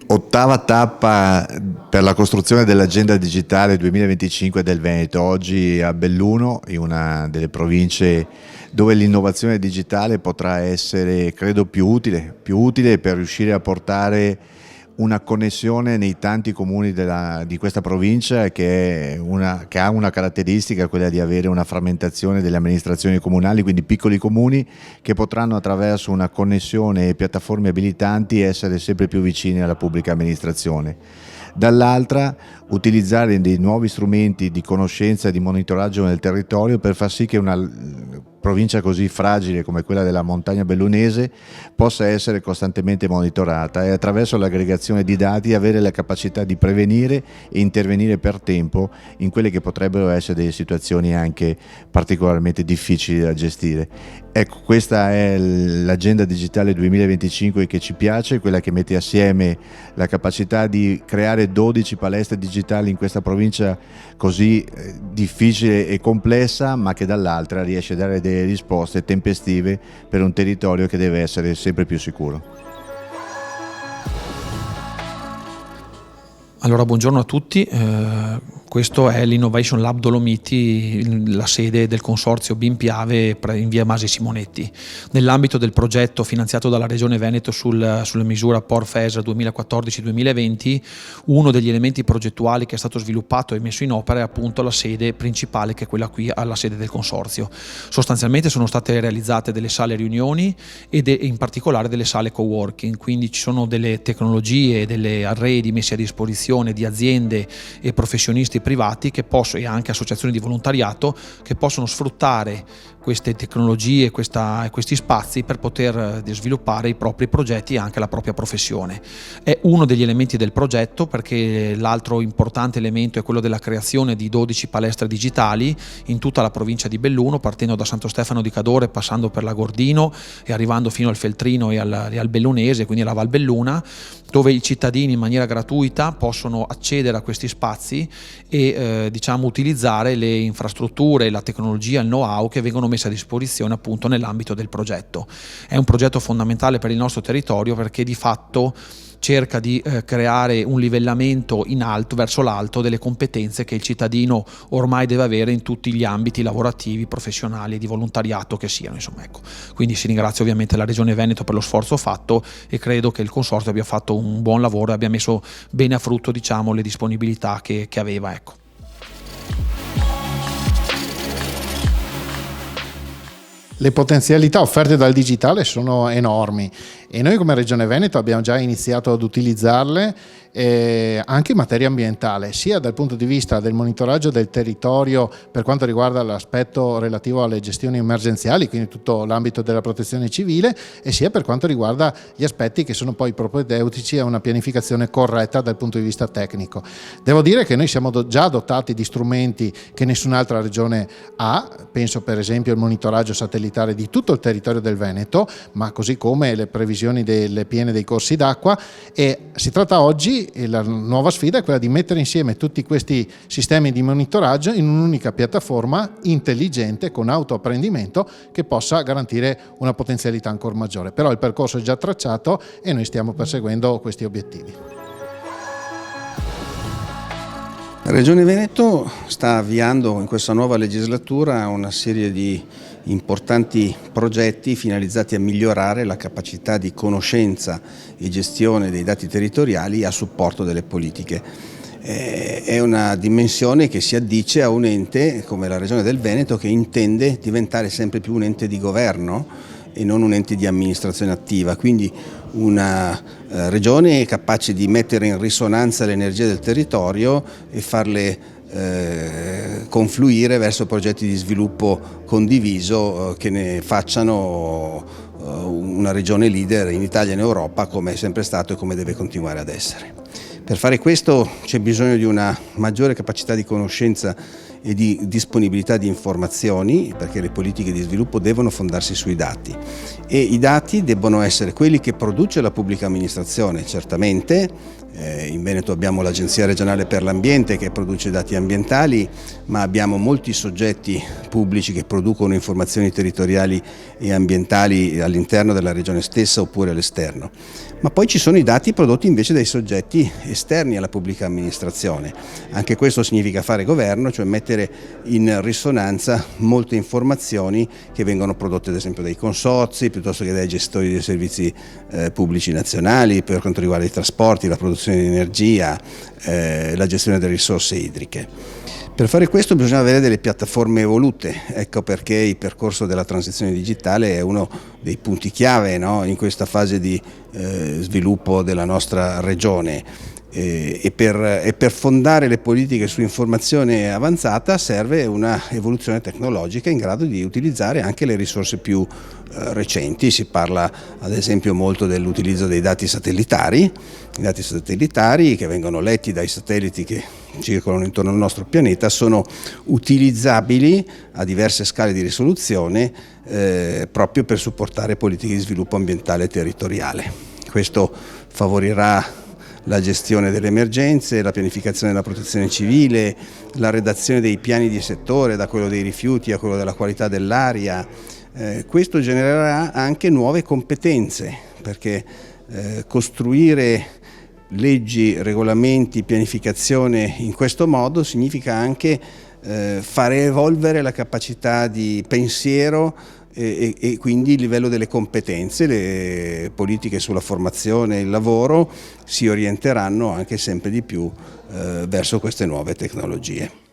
Ottava tappa per la costruzione dell'agenda digitale 2025 del Veneto, oggi a Belluno, in una delle province dove l'innovazione digitale potrà essere, credo, più utile per riuscire a portare una connessione nei tanti comuni di questa provincia che ha una caratteristica, quella di avere una frammentazione delle amministrazioni comunali, quindi piccoli comuni che potranno attraverso una connessione e piattaforme abilitanti essere sempre più vicini alla pubblica amministrazione. Dall'altra utilizzare dei nuovi strumenti di conoscenza e di monitoraggio nel territorio per far sì che una provincia così fragile come quella della montagna bellunese possa essere costantemente monitorata e attraverso l'aggregazione di dati avere la capacità di prevenire e intervenire per tempo in quelle che potrebbero essere delle situazioni anche particolarmente difficili da gestire. Ecco, questa è l'agenda digitale 2025 che ci piace, quella che mette assieme la capacità di creare 12 palestre digitali in questa provincia così difficile e complessa, ma che dall'altra riesce a dare delle risposte tempestive per un territorio che deve essere sempre più sicuro. Allora, buongiorno a tutti. Questo è l'Innovation Lab Dolomiti, la sede del consorzio BIM Piave in via Masi Simonetti. Nell'ambito del progetto finanziato dalla Regione Veneto sulla misura POR-FES 2014-2020, uno degli elementi progettuali che è stato sviluppato e messo in opera è appunto la sede principale, che è quella qui alla sede del consorzio. Sostanzialmente sono state realizzate delle sale riunioni ed in particolare delle sale coworking, quindi ci sono delle tecnologie, delle arredi messi a disposizione di aziende e professionisti privati e anche associazioni di volontariato che possono sfruttare queste tecnologie, questi spazi per poter sviluppare i propri progetti e anche la propria professione. È uno degli elementi del progetto, perché l'altro importante elemento è quello della creazione di 12 palestre digitali in tutta la provincia di Belluno, partendo da Santo Stefano di Cadore, passando per Lagordino e arrivando fino al Feltrino e al Bellunese, quindi alla Val Belluna, dove i cittadini in maniera gratuita possono accedere a questi spazi e utilizzare le infrastrutture, la tecnologia, il know-how che vengono messe a disposizione appunto nell'ambito del progetto. È un progetto fondamentale per il nostro territorio, perché di fatto cerca di creare un livellamento in alto, verso l'alto, delle competenze che il cittadino ormai deve avere in tutti gli ambiti lavorativi, professionali e di volontariato che siano, ecco. Quindi si ringrazia ovviamente la Regione Veneto per lo sforzo fatto e credo che il Consorzio abbia fatto un buon lavoro e abbia messo bene a frutto, le disponibilità che aveva, ecco. Le potenzialità offerte dal digitale sono enormi e noi come Regione Veneto abbiamo già iniziato ad utilizzarle anche in materia ambientale, sia dal punto di vista del monitoraggio del territorio per quanto riguarda l'aspetto relativo alle gestioni emergenziali, quindi tutto l'ambito della protezione civile, e sia per quanto riguarda gli aspetti che sono poi propedeutici a una pianificazione corretta dal punto di vista tecnico. Devo dire che noi siamo già dotati di strumenti che nessun'altra regione ha, penso per esempio al monitoraggio satellitare di tutto il territorio del Veneto, ma così come le previsioni delle piene dei corsi d'acqua, e si tratta oggi, e la nuova sfida è quella di mettere insieme tutti questi sistemi di monitoraggio in un'unica piattaforma intelligente con autoapprendimento che possa garantire una potenzialità ancora maggiore. Però il percorso è già tracciato e noi stiamo perseguendo questi obiettivi. La Regione Veneto sta avviando in questa nuova legislatura una serie di importanti progetti finalizzati a migliorare la capacità di conoscenza e gestione dei dati territoriali a supporto delle politiche. È una dimensione che si addice a un ente come la Regione del Veneto, che intende diventare sempre più un ente di governo e non un ente di amministrazione attiva, quindi una regione capace di mettere in risonanza le energie del territorio e farle confluire verso progetti di sviluppo condiviso che ne facciano una regione leader in Italia e in Europa, come è sempre stato e come deve continuare ad essere. Per fare questo c'è bisogno di una maggiore capacità di conoscenza e di disponibilità di informazioni, perché le politiche di sviluppo devono fondarsi sui dati, e i dati debbono essere quelli che produce la pubblica amministrazione, certamente, In Veneto abbiamo l'Agenzia regionale per l'ambiente che produce dati ambientali, ma abbiamo molti soggetti pubblici che producono informazioni territoriali e ambientali all'interno della regione stessa oppure all'esterno. Ma poi ci sono i dati prodotti invece dai soggetti esterni alla pubblica amministrazione. Anche questo significa fare governo, cioè mettere in risonanza molte informazioni che vengono prodotte ad esempio dai consorzi, piuttosto che dai gestori dei servizi pubblici nazionali, per quanto riguarda i trasporti, la produzione di energia, la gestione delle risorse idriche. Per fare questo bisogna avere delle piattaforme evolute, ecco perché il percorso della transizione digitale è uno dei punti chiave, no, in questa fase di sviluppo della nostra regione. E per fondare le politiche su informazione avanzata serve una evoluzione tecnologica in grado di utilizzare anche le risorse più recenti. Si parla ad esempio molto dell'utilizzo dei dati satellitari, i dati satellitari che vengono letti dai satelliti che circolano intorno al nostro pianeta sono utilizzabili a diverse scale di risoluzione proprio per supportare politiche di sviluppo ambientale e territoriale. Questo favorirà la gestione delle emergenze, la pianificazione della protezione civile, la redazione dei piani di settore, da quello dei rifiuti a quello della qualità dell'aria. Questo genererà anche nuove competenze, perché costruire leggi, regolamenti, pianificazione in questo modo significa anche fare evolvere la capacità di pensiero e quindi il livello delle competenze. Le politiche sulla formazione e il lavoro si orienteranno anche sempre di più verso queste nuove tecnologie.